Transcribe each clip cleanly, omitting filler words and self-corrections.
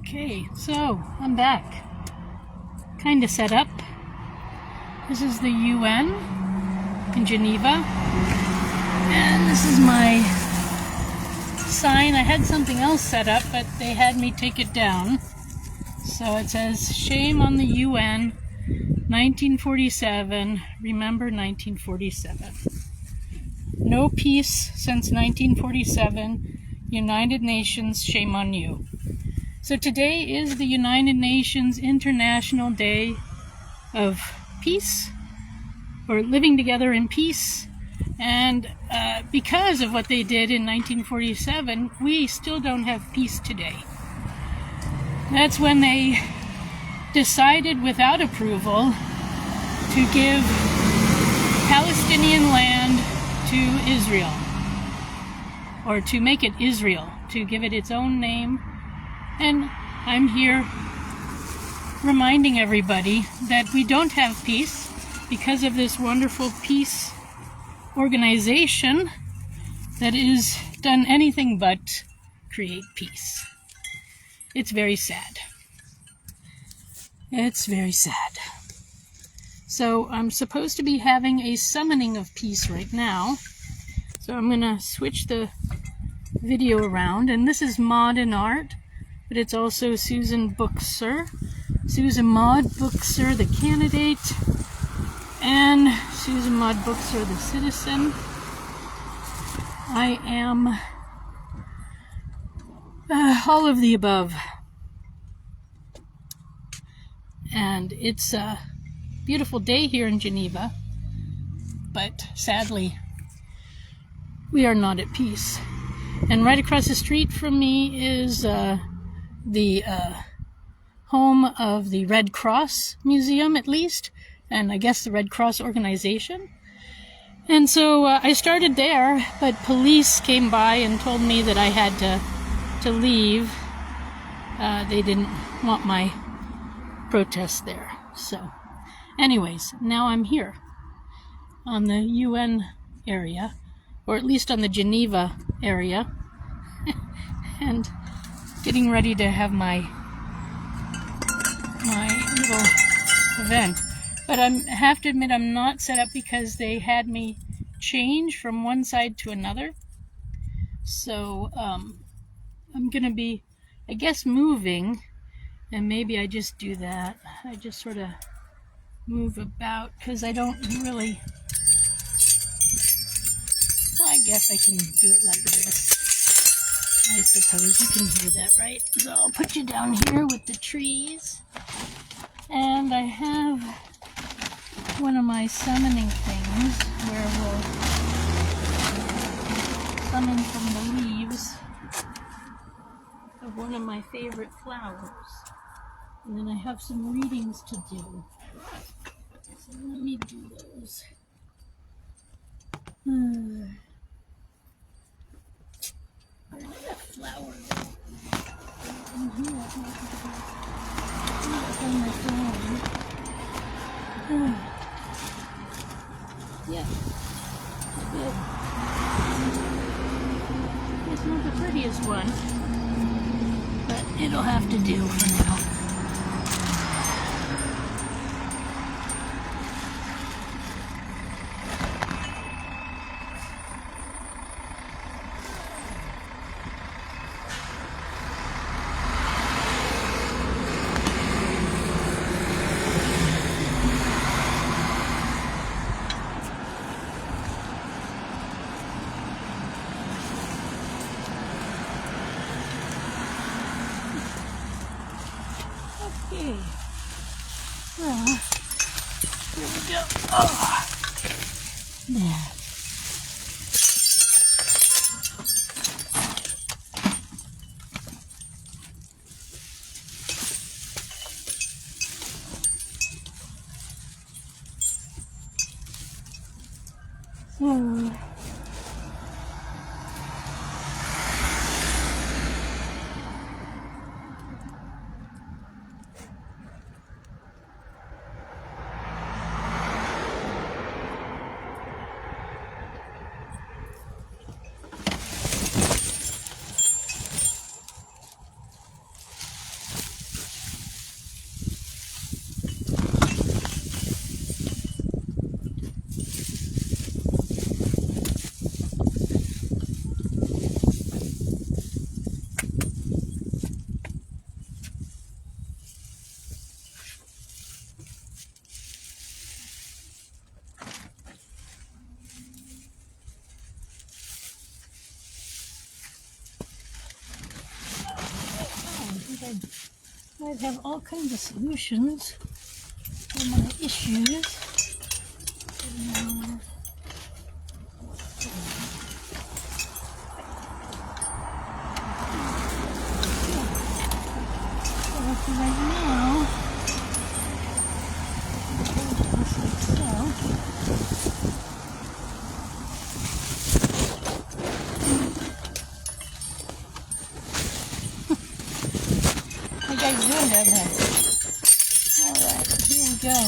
Okay, so I'm back. Kind of set up. This is the UN in Geneva. And this is my sign. I had something else set up, but they had me take it down. So it says, "Shame on the UN, 1947, remember 1947. No peace since 1947, United Nations, shame on you." So today is the United Nations International Day of Peace, or living together in peace. And because of what they did in 1947, we still don't have peace today. That's when they decided without approval to give Palestinian land to Israel, or to make it Israel, to give it its own name. And I'm here reminding everybody that we don't have peace because of this wonderful peace organization that has done anything but create peace. It's very sad. It's very sad. So I'm supposed to be having a summoning of peace right now. So I'm going to switch the video around. And this is Maud in Art, but it's also Susan Bookser. Susan Maud Bookser, the candidate, and Susan Maud Bookser, the citizen. I am all of the above. And it's a beautiful day here in Geneva, but sadly, we are not at peace. And right across the street from me is the home of the Red Cross Museum, at least, and I guess the Red Cross organization. And so I started there, but police came by and told me that I had to leave. They didn't want my protest there. So anyways, now I'm here on the UN area, or at least on the Geneva area, and getting ready to have my little event. But I have to admit I'm not set up because they had me change from one side to another. So I'm going to be, I guess, moving, and maybe I just do that. I just sort of move about because I don't really, well, I guess I can do it like this. I suppose you can hear that, right? So I'll put you down here with the trees. And I have one of my summoning things where we'll summon from the leaves of one of my favorite flowers. And then I have some readings to do. So let me do those. Where did that flower go? In here, it's on my phone. Yeah. Good. It's not the prettiest one, but it'll have to do for now. Okay, well, here we go. Oh, there. So, I'd have all kinds of solutions for my issues. Right now, just like so. How you guys doing down there? Alright, here we go.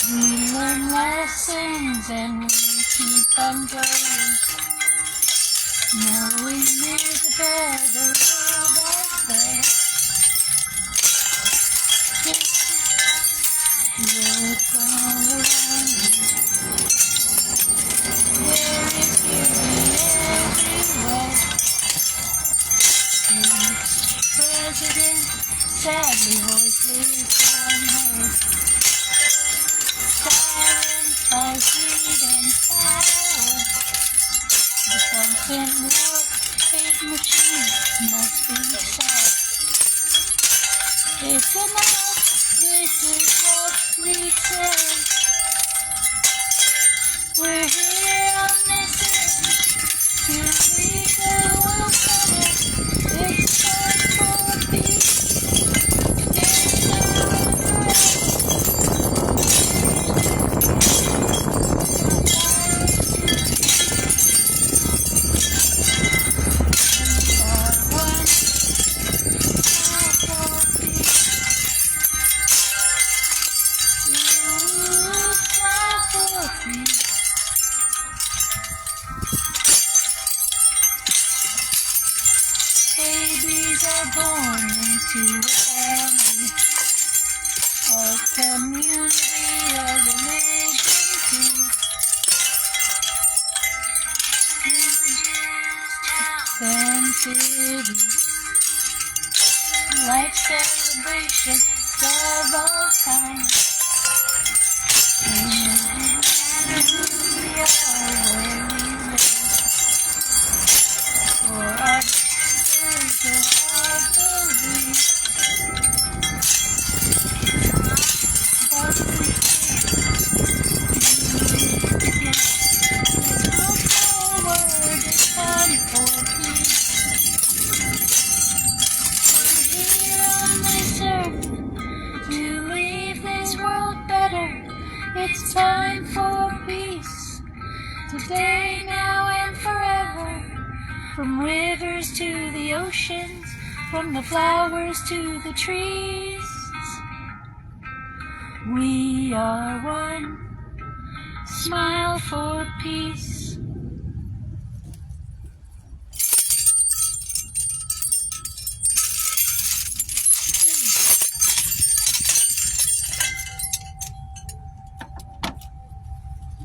We learn lessons and we keep on going, knowing there's a better world out there. Look all around you. There is beauty everywhere. Each president sadly voices unheard. Silent by greed and power. The constant war hate machine must be solved. It's enough, this is what we say. We're here on this earth to make the world better. It's time for peace. Babies are born into a family, our community, our religion too. Fan city, life celebration of all time. And no matter who we are, where we live, for our I believe From rivers to the oceans, from the flowers to the trees, we are one. Smile for peace.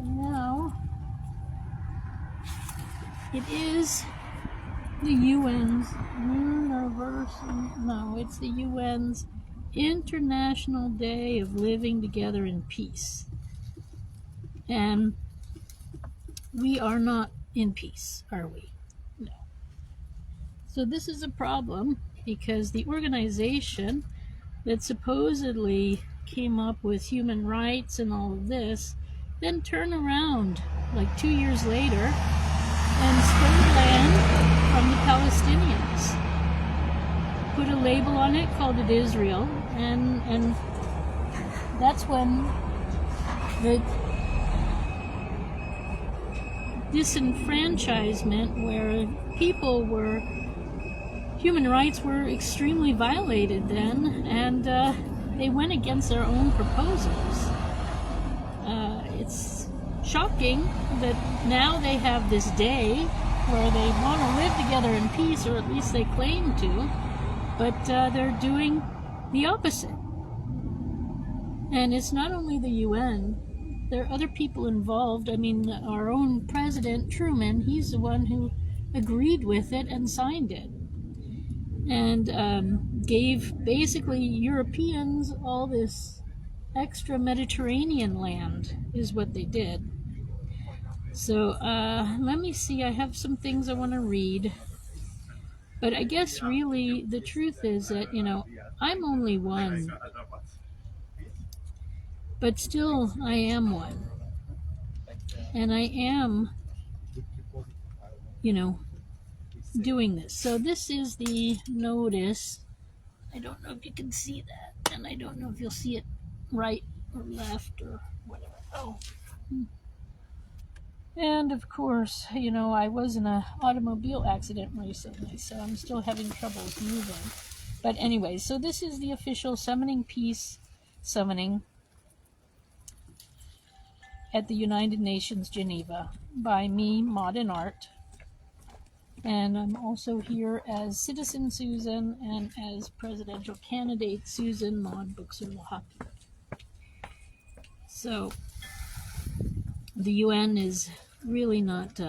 Now, it is the UN's it's the UN's International Day of Living Together in Peace. And we are not in peace, are we? No. So this is a problem because the organization that supposedly came up with human rights and all of this then turned around like 2 years later and stole land from the Palestinians. Put a label on it, called it Israel, and that's when the disenfranchisement, where human rights were extremely violated then, and they went against their own proposals. It's shocking that now they have this day where they want to live together in peace, or at least they claim to, but they're doing the opposite. And it's not only the UN, there are other people involved. I mean, our own president, Truman, he's the one who agreed with it and signed it. And gave basically Europeans all this extra Mediterranean land is what they did. So let me see, I have some things I want to read. But I guess really the truth is that, I'm only one. But still, I am one. And I am, doing this. So this is the notice. I don't know if you can see that. And I don't know if you'll see it right or left or whatever. Oh. And of course, I was in an automobile accident recently, so I'm still having troubles moving. But anyway, so this is the official Summoning Peace summoning at the United Nations, Geneva, by me, Maud and Art. And I'm also here as Citizen Susan and as presidential candidate Susan Maud Buxer-Lahaki. So the UN is really not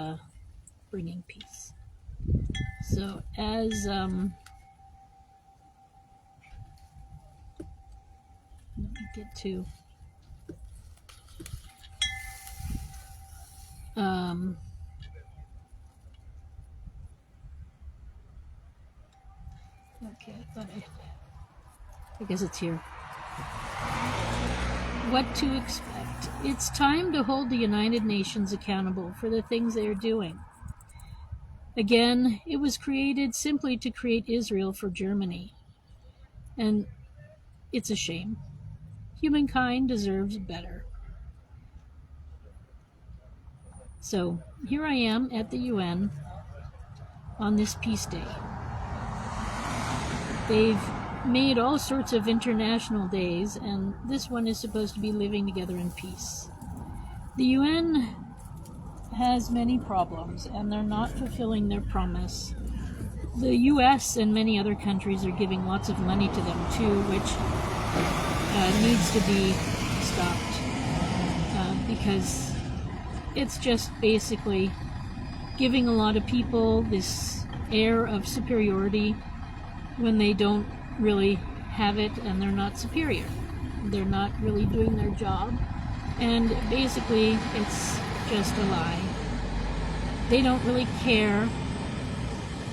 bringing peace. So as let me get to okay, I guess it's here. What to expect. It's time to hold the United Nations accountable for the things they are doing. Again, it was created simply to create Israel for Germany. And it's a shame. Humankind deserves better. So, here I am at the UN on this Peace Day. They've made all sorts of international days, and this one is supposed to be living together in peace. The UN has many problems, and they're not fulfilling their promise. The US and many other countries are giving lots of money to them too, which needs to be stopped because it's just basically giving a lot of people this air of superiority when they don't really have it, and they're not superior. They're not really doing their job, and basically it's just a lie. They don't really care.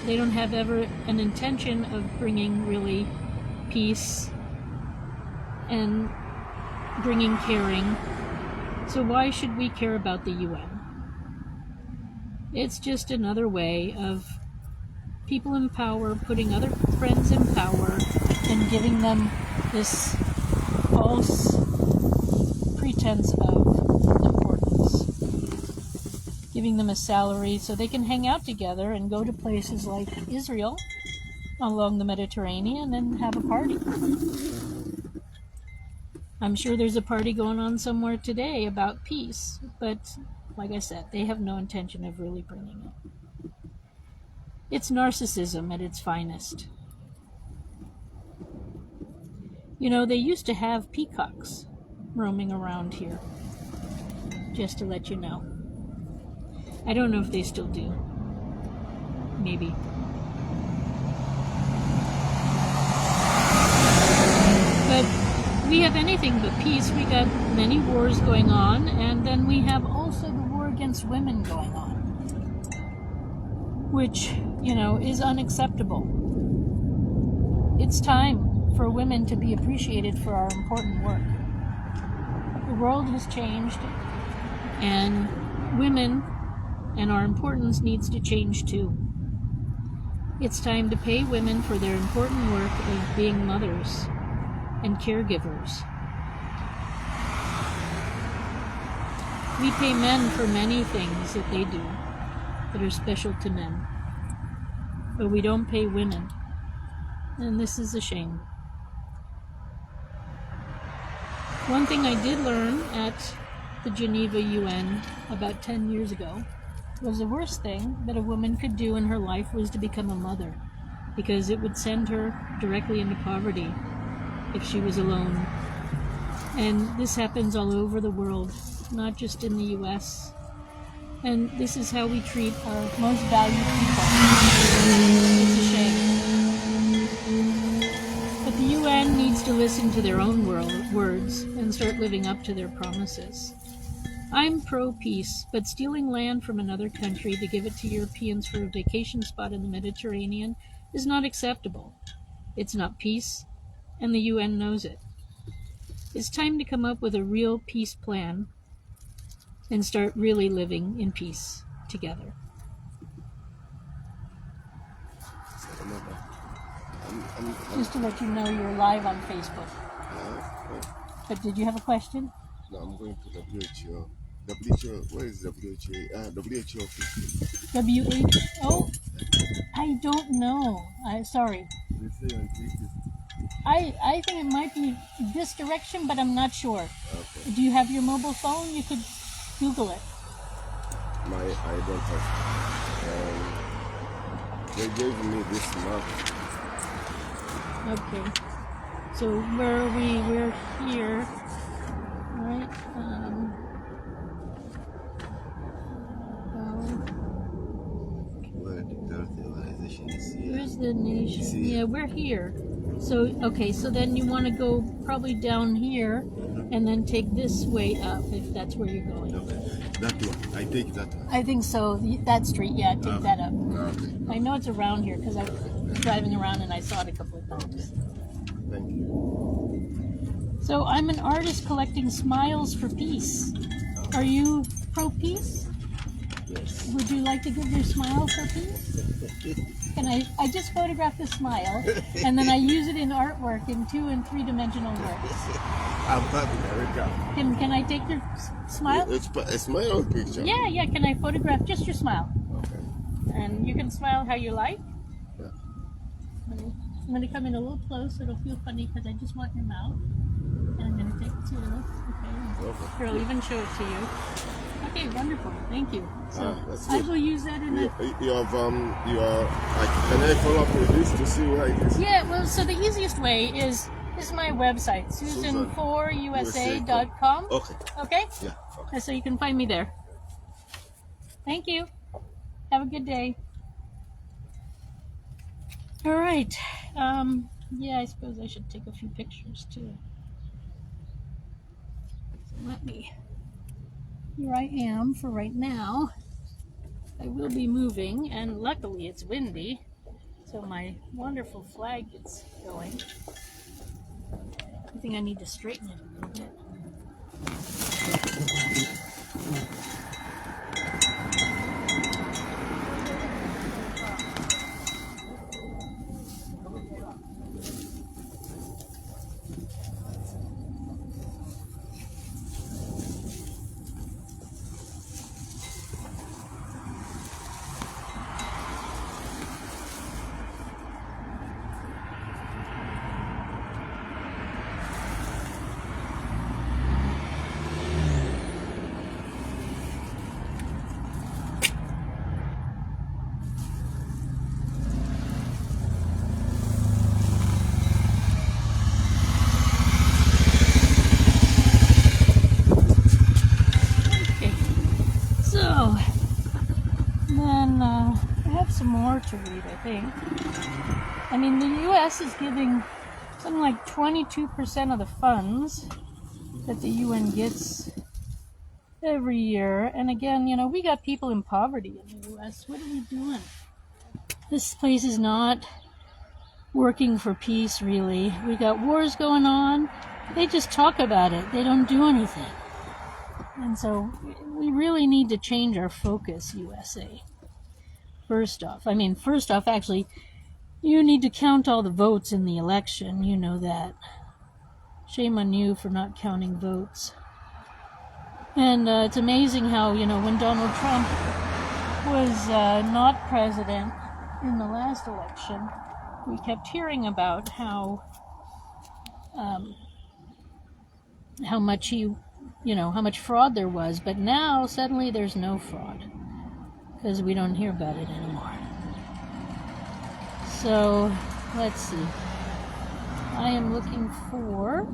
They don't have ever an intention of bringing really peace and bringing caring. So why should we care about the UN? It's just another way of people in power putting other friends in power and giving them this false pretense of importance. giving them a salary so they can hang out together and go to places like Israel along the Mediterranean and have a party. I'm sure there's a party going on somewhere today about peace, but like I said, they have no intention of really bringing it. It's narcissism at its finest. You know, they used to have peacocks roaming around here, just to let you know. I don't know if they still do. Maybe. But we have anything but peace. We got many wars going on, and then we have also the war against women going on, which, you know, is unacceptable. It's time for women to be appreciated for our important work. The world has changed, and women and our importance needs to change too. It's time to pay women for their important work of being mothers and caregivers. We pay men for many things that they do that are special to men, but we don't pay women, and this is a shame. One thing I did learn at the Geneva UN about 10 years ago was the worst thing that a woman could do in her life was to become a mother, because it would send her directly into poverty if she was alone. And this happens all over the world, not just in the US. And this is how we treat our most valued people. It's a shame. But the UN needs to listen to their own words and start living up to their promises. I'm pro-peace, but stealing land from another country to give it to Europeans for a vacation spot in the Mediterranean is not acceptable. It's not peace, and the UN knows it. It's time to come up with a real peace plan and start really living in peace together. Just to let you know, you're live on Facebook. But did you have a question? No, I'm going to WHO. WHO, where is WHO? WHO. WHO? I don't know. Sorry. I think it might be this direction, but I'm not sure. Okay. Do you have your mobile phone? You could Google it. I don't have. They gave me this map. Okay. So where are we? We're here, right? Where the Earth organization is here. Where's the nation? Yeah, we're here. So, okay, so then you want to go probably down here and then take this way up if that's where you're going. Okay. That one. I take that one. I think so. That street, yeah, take that up. Okay. I know it's around here because I was driving around and I saw it a couple of times. Thank you. So I'm an artist collecting smiles for peace. Are you pro-peace? Yes. Would you like to give your smile for peace? Can I just photograph the smile and then I use it in artwork in 2- and 3-dimensional works. I'm happy. There we go. Can I take your smile? It's a smile picture. Yeah. Can I photograph just your smile? Okay. And you can smile how you like. Yeah. I'm going to come in a little close so it'll feel funny because I just want your mouth. And I'm going to take it to you. Okay. Here, I'll even show it to you. Okay, wonderful. Thank you. So that's I good. will use that in You have can I follow up with this to see where it is? Yeah, well, so the easiest way is my website, susan4usa.com. Okay. Okay? Yeah. Okay. So you can find me there. Thank you. Have a good day. All right. Yeah, I suppose I should take a few pictures too. So here I am for right now. I will be moving, and luckily it's windy, so my wonderful flag gets going. I think I need to straighten it a little bit. more to read, I think. I mean, the U.S. is giving something like 22% of the funds that the UN gets every year. And again, you know, we got people in poverty in the U.S. What are we doing? This place is not working for peace, really. We got wars going on. They just talk about it. They don't do anything. And so we really need to change our focus, USA. First off, actually, you need to count all the votes in the election. You know that. Shame on you for not counting votes. And it's amazing how, you know, when Donald Trump was not president in the last election, we kept hearing about how much how much fraud there was. But now, suddenly, there's no fraud because we don't hear about it anymore. So, let's see. I am looking for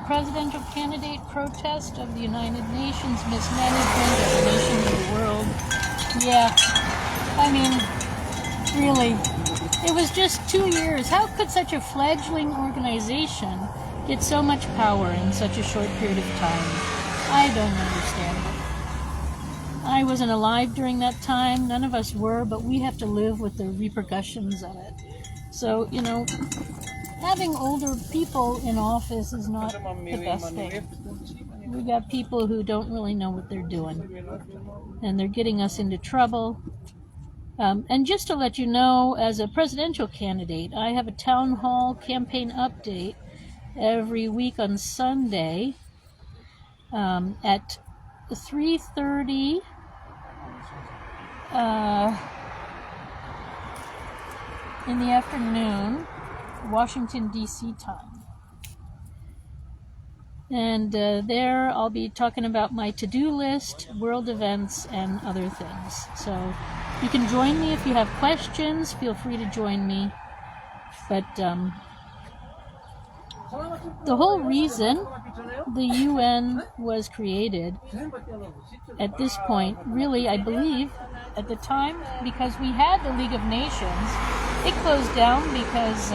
presidential candidate protest of the United Nations mismanagement of the nations of the world. Yeah, I mean, really, it was just 2 years. How could such a fledgling organization get so much power in such a short period of time? I don't understand it. I wasn't alive during that time. None of us were, but we have to live with the repercussions of it. So, you know, having older people in office is not the best thing. We got people who don't really know what they're doing, and they're getting us into trouble. And just to let you know, as a presidential candidate, I have a town hall campaign update every week on Sunday at 3:30 in the afternoon, Washington, D.C. time. And there I'll be talking about my to-do list, world events, and other things. So you can join me if you have questions. Feel free to join me. But the whole reason the UN was created at this point, really, I believe, at the time, because we had the League of Nations. It closed down because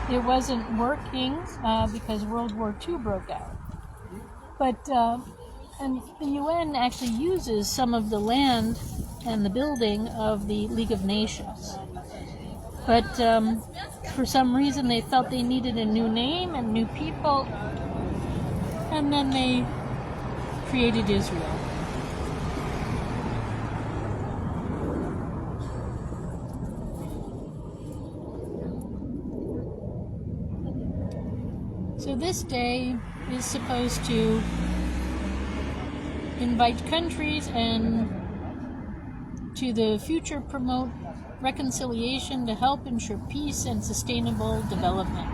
it wasn't working because World War II broke out. But and the UN actually uses some of the land and the building of the League of Nations. But for some reason they felt they needed a new name and new people, and then they created Israel. So this day is supposed to invite countries and to the future promote reconciliation to help ensure peace and sustainable development,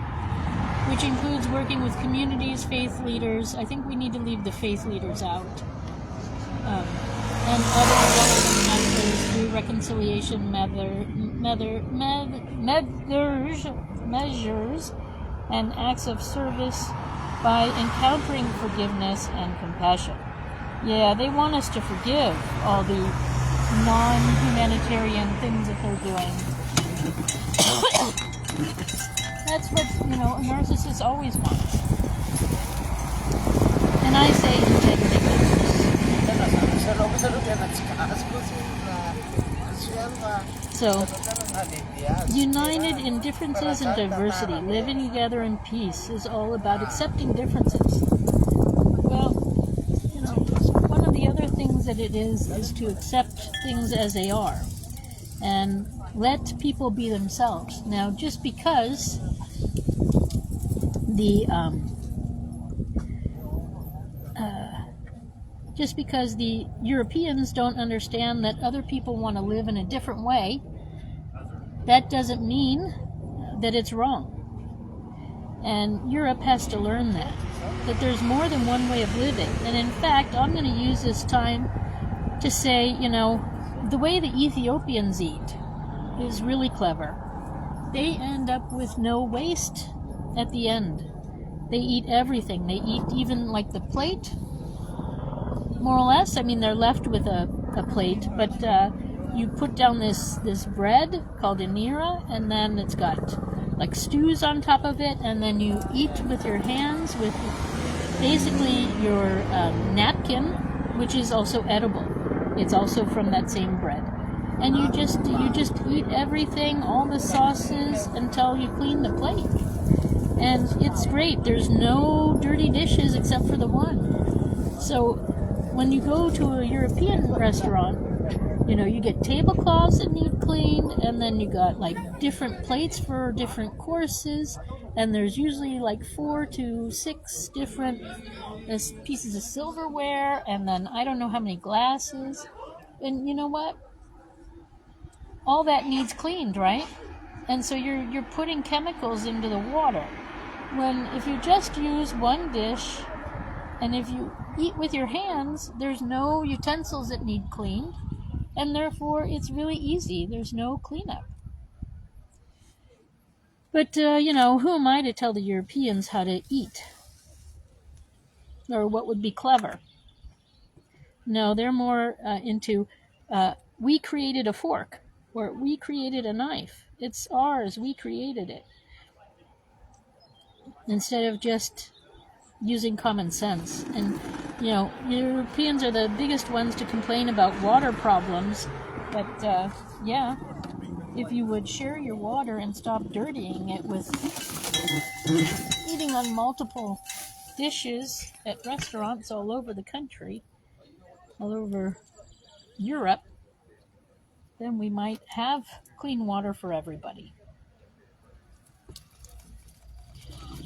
which includes working with communities, faith leaders. I think we need to leave the faith leaders out. And other relevant measures through reconciliation measures and acts of service by encountering forgiveness and compassion. Yeah, they want us to forgive all the non-humanitarian things that they're doing. That's what, you know, a narcissist always wants. And I say integrity matters. So, united in differences and diversity, living together in peace is all about accepting differences. Well, you know, one of the other things that it is to accept things as they are and let people be themselves. Now, just because the Europeans don't understand that other people want to live in a different way, that doesn't mean that it's wrong. And Europe has to learn that there's more than one way of living. And in fact, I'm going to use this time to say, you know, the way the Ethiopians eat is really clever. They end up with no waste at the end. They eat everything. They eat even like the plate, more or less. I mean, they're left with a plate, but you put down this bread called inira, and then it's got like stews on top of it, and then you eat with your hands with basically your napkin, which is also edible. It's also from that same bread. And you just eat everything, all the sauces, until you clean the plate. And it's great. There's no dirty dishes except for the one. So when you go to a European restaurant, you get tablecloths that need cleaned, and then you got like different plates for different courses, and there's usually like 4 to 6 different pieces of silverware, and then I don't know how many glasses. And you know what? All that needs cleaned, right? And so you're putting chemicals into the water. When if you just use one dish, and if you eat with your hands, there's no utensils that need cleaned, and therefore it's really easy. There's no cleanup. But who am I to tell the Europeans how to eat, or what would be clever? No, they're more into we created a fork, or we created a knife. It's ours. We created it. Instead of just using common sense. And, Europeans are the biggest ones to complain about water problems. But, if you would share your water and stop dirtying it with eating on multiple dishes at restaurants all over the country, all over Europe, then we might have clean water for everybody.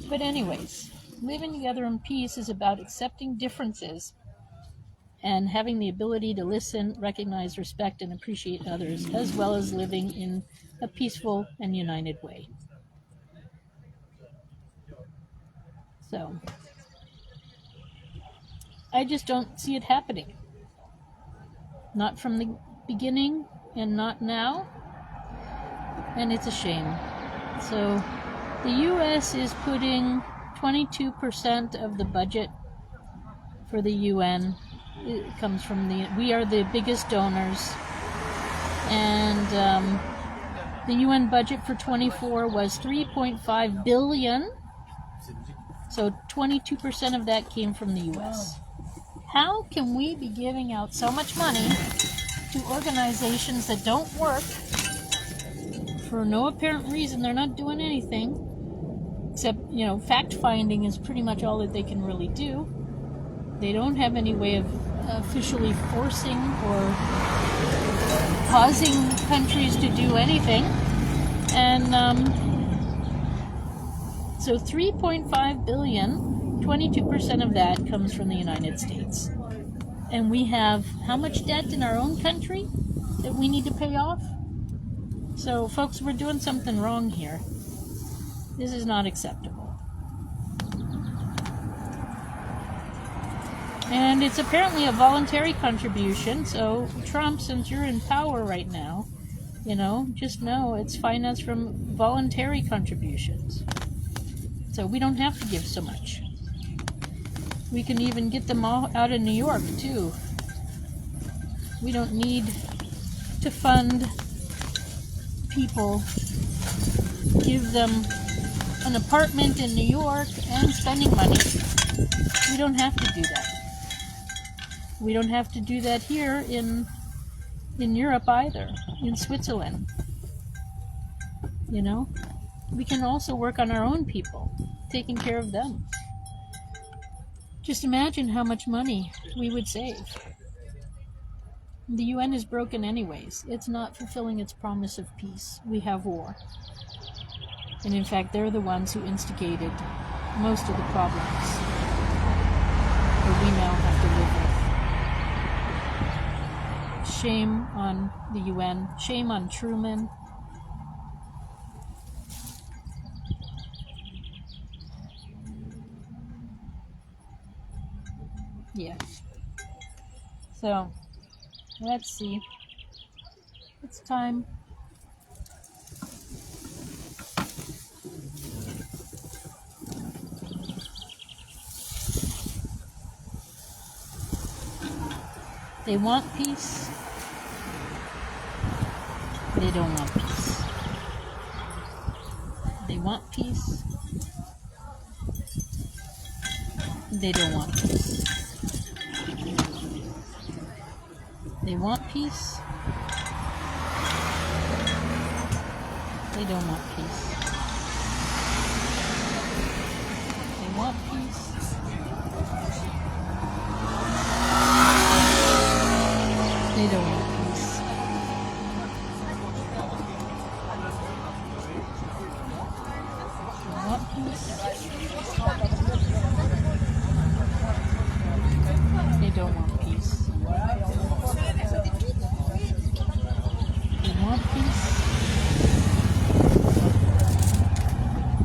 But anyways, living together in peace is about accepting differences and having the ability to listen, recognize, respect, and appreciate others, as well as living in a peaceful and united way. So, I just don't see it happening. Not from the beginning, and not now. And it's a shame. So, the U.S. is putting 22% of the budget for the UN. It comes from we are the biggest donors. And the UN budget for 24 was 3.5 billion. So 22% of that came from the U.S. How can we be giving out so much money to organizations that don't work for no apparent reason? They're not doing anything. Except, fact-finding is pretty much all that they can really do. They don't have any way of officially forcing or causing countries to do anything. And so 3.5 billion, 22% of that comes from the United States. And we have how much debt in our own country that we need to pay off? So, folks, we're doing something wrong here. This is not acceptable. And it's apparently a voluntary contribution, so Trump, since you're in power right now, just know it's financed from voluntary contributions. So we don't have to give so much. We can even get them all out of New York, too. We don't need to fund people, give them an apartment in New York and spending money. We don't have to do that. We don't have to do that here in Europe either, in Switzerland. We can also work on our own people, taking care of them. Just imagine how much money we would save. The UN is broken anyways. It's not fulfilling its promise of peace. We have war. And in fact, they're the ones who instigated most of the problems that we now have to live with. Shame on the UN. Shame on Truman. Yeah. So, let's see. It's time. They want peace. They don't want peace. They want peace. They don't want peace. They want peace. They don't want peace. They want peace. They don't want peace. They want peace. They don't want peace. They want peace.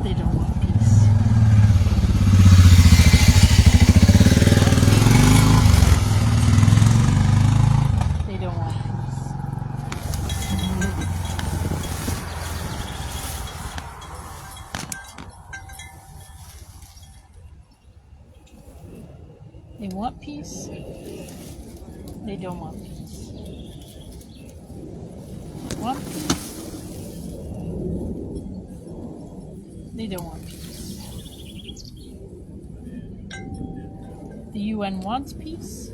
They don't want peace. They don't want peace. They want peace. They don't want peace. They want peace. They don't want peace. The UN wants peace.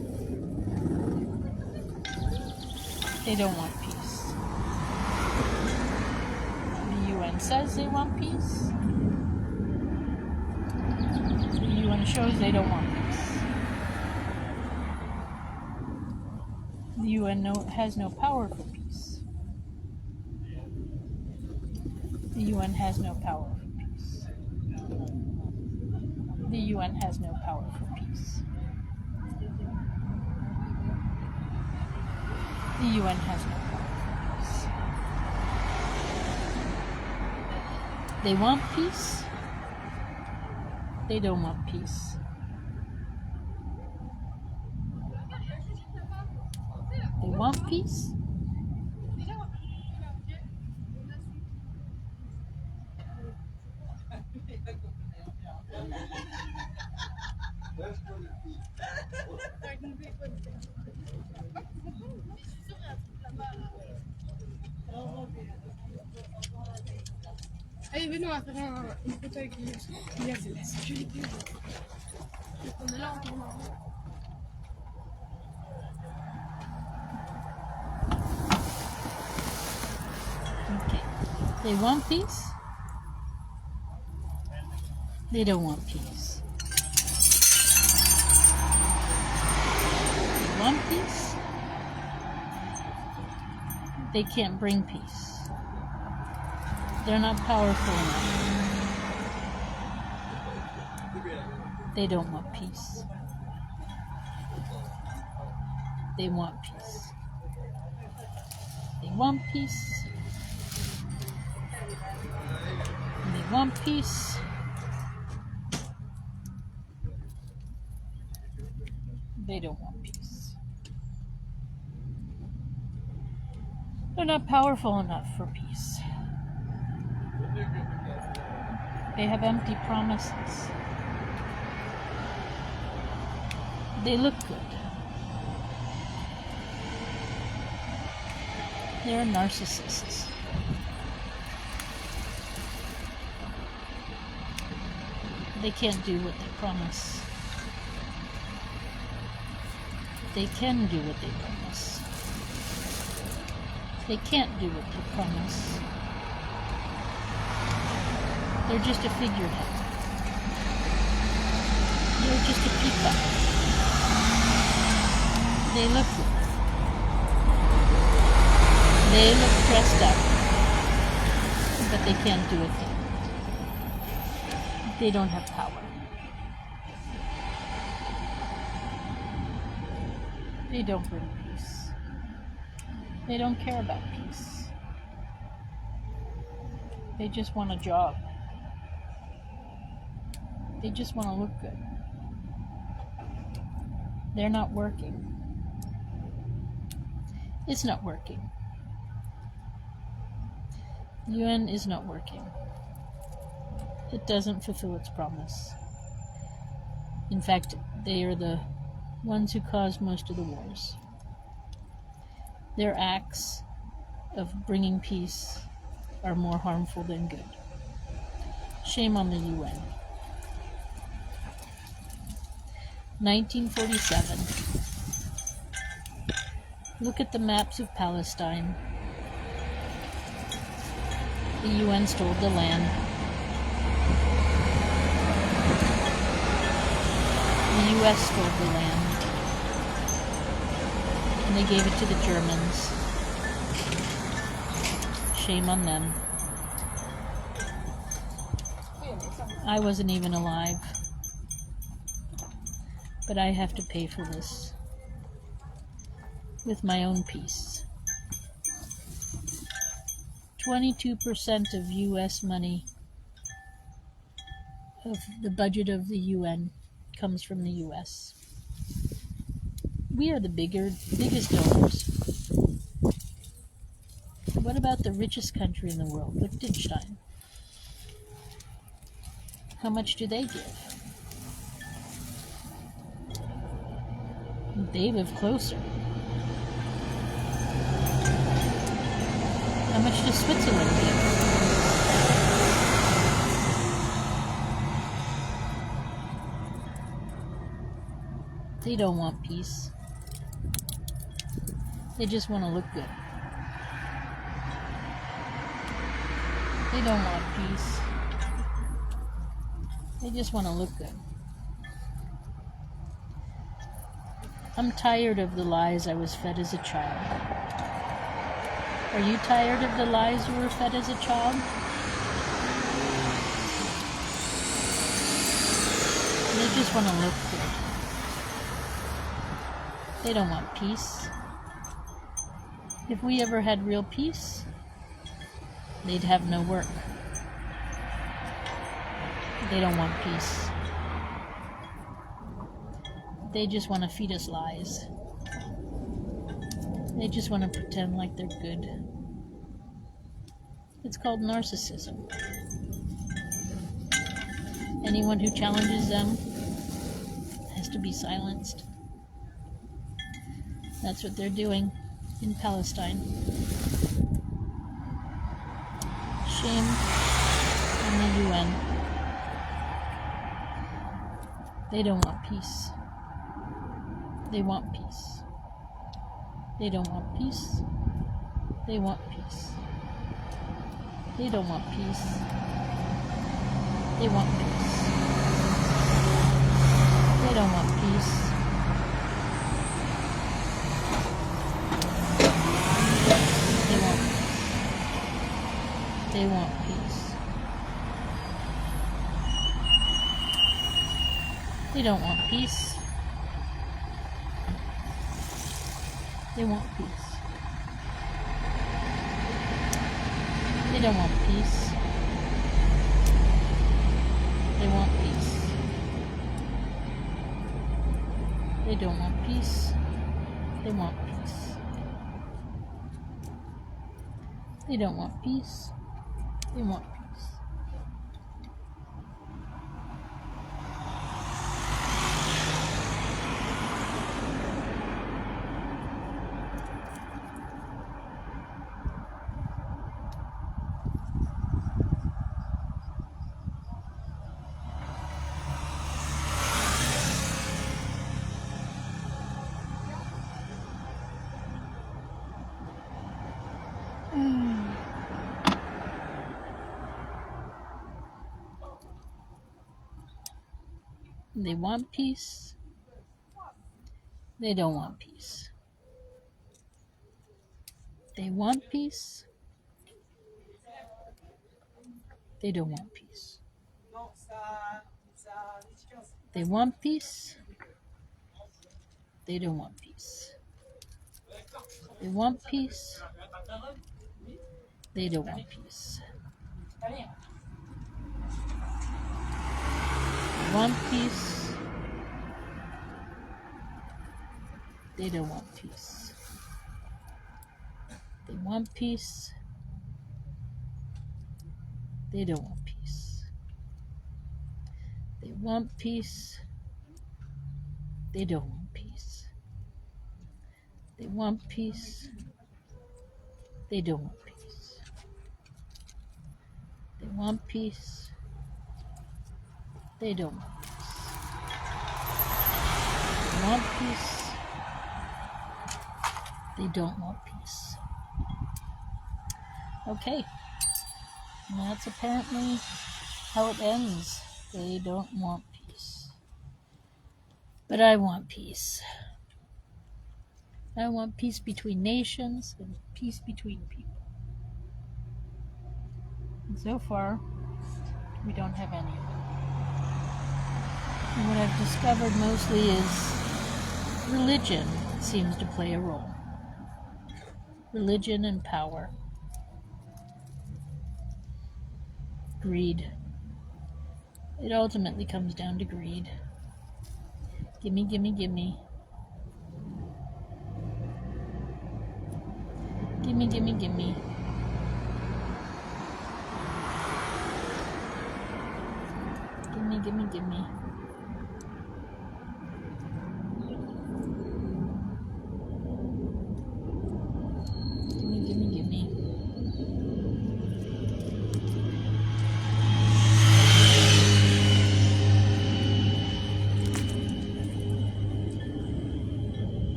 They don't want peace. The UN says they want peace. The UN shows they don't want peace. The UN has no power for peace. The UN has no power for peace. The UN has no power for peace. The UN has no power for peace. They want peace. They don't want peace. They want peace. Allez, venons, on va faire une photo avec lui. C'est joli. On est là, on tourne. Okay. They want peace. They don't want peace. They want peace. They can't bring peace. They're not powerful enough. They don't want peace. They want peace. They want peace. And they want peace. They don't want peace. They're not powerful enough for peace. They have empty promises. They look good. They're narcissists. They can't do what they promise. They can do what they promise. They can't do what they promise. They're just a figurehead. They're just a peacock. They look good. They look dressed up, but they can't do a thing. They don't have power. They don't bring peace. They don't care about peace. They just want a job. They just want to look good. They're not working. It's not working. The UN is not working. It doesn't fulfill its promise. In fact, they are the ones who cause most of the wars. Their acts of bringing peace are more harmful than good. Shame on the UN. 1947. Look at the maps of Palestine. The UN stole the land. The US stole the land. And they gave it to the Germans. Shame on them. I wasn't even alive. But I have to pay for this with my own peace. 22% of US money, of the budget of the UN, comes from the US. We are the biggest donors. What about the richest country in the world, Liechtenstein? How much do they give? They live closer. How much does Switzerland give? They don't want peace. They just want to look good. They don't want peace. They just want to look good. I'm tired of the lies I was fed as a child. Are you tired of the lies you were fed as a child? They just want to look good. They don't want peace. If we ever had real peace, they'd have no work. They don't want peace. They just want to feed us lies. They just want to pretend like they're good. It's called narcissism. Anyone who challenges them has to be silenced. That's what they're doing in Palestine. Shame on the UN. They don't want peace. They want peace. They don't want peace. They want peace. They don't want peace. They want peace. They don't want peace. They want peace. They don't want peace. They want peace. They don't want peace. They want peace. They don't want peace. They want peace. They don't want peace. They want peace. They want peace. They don't want peace. They want peace. They don't want peace. They want peace. They don't want peace. They want peace. They don't want peace. They want peace. They don't want peace. They want peace. They don't want peace. They want peace. They don't want peace. They want peace. They don't want peace. They want peace. They don't want peace. They want peace. They don't want peace. Okay. And that's apparently how it ends. They don't want peace. But I want peace. I want peace between nations and peace between people. And so far, we don't have any of it. And what I've discovered mostly is religion seems to play a role. Religion and power. Greed. It ultimately comes down to greed. Gimme, gimme, gimme. Gimme, gimme, gimme. Gimme, gimme, gimme. Gimme, gimme, gimme.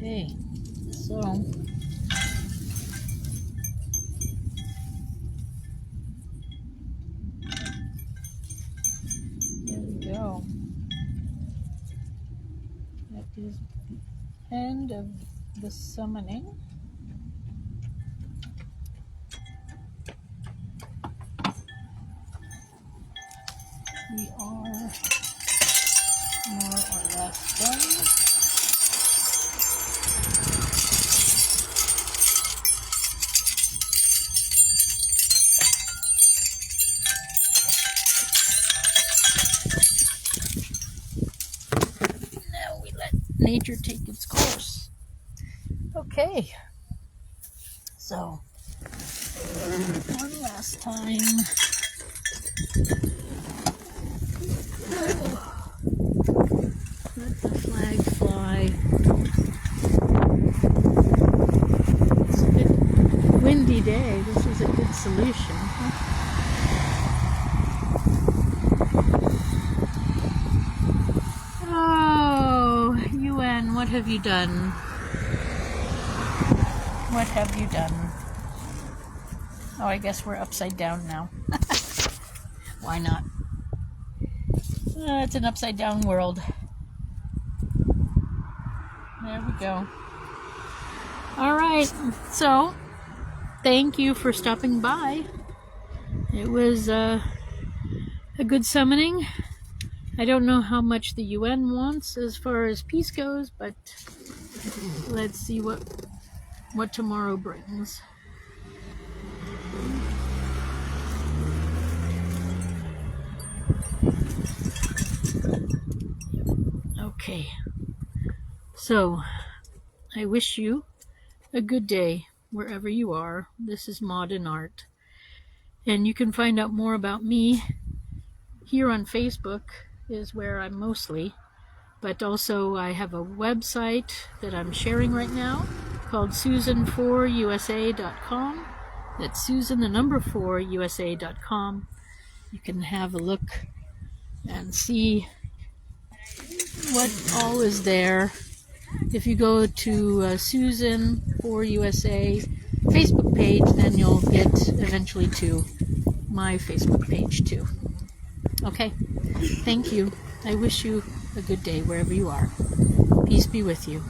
Okay, so there we go. That is the end of the summoning. We are more or less done. Now we let nature take its course. Okay, so one last time. Let the flag fly. It's a bit windy day. This is a good solution. Oh, UN, what have you done? What have you done? Oh, I guess we're upside down now. Why not? It's an upside down world. There we go. All right, so thank you for stopping by. It was a good summoning. I don't know how much the UN wants as far as peace goes, but let's see what tomorrow brings. Okay, so I wish you a good day wherever you are. This is Maud in Art, and you can find out more about me here on Facebook is where I'm mostly, but also I have a website that I'm sharing right now called Susan4USA.com. That's Susan, the number 4USA.com. You can have a look and see what all is there. If you go to Susan4USA Facebook page, then you'll get eventually to my Facebook page too. Okay, thank you. I wish you a good day wherever you are. Peace be with you.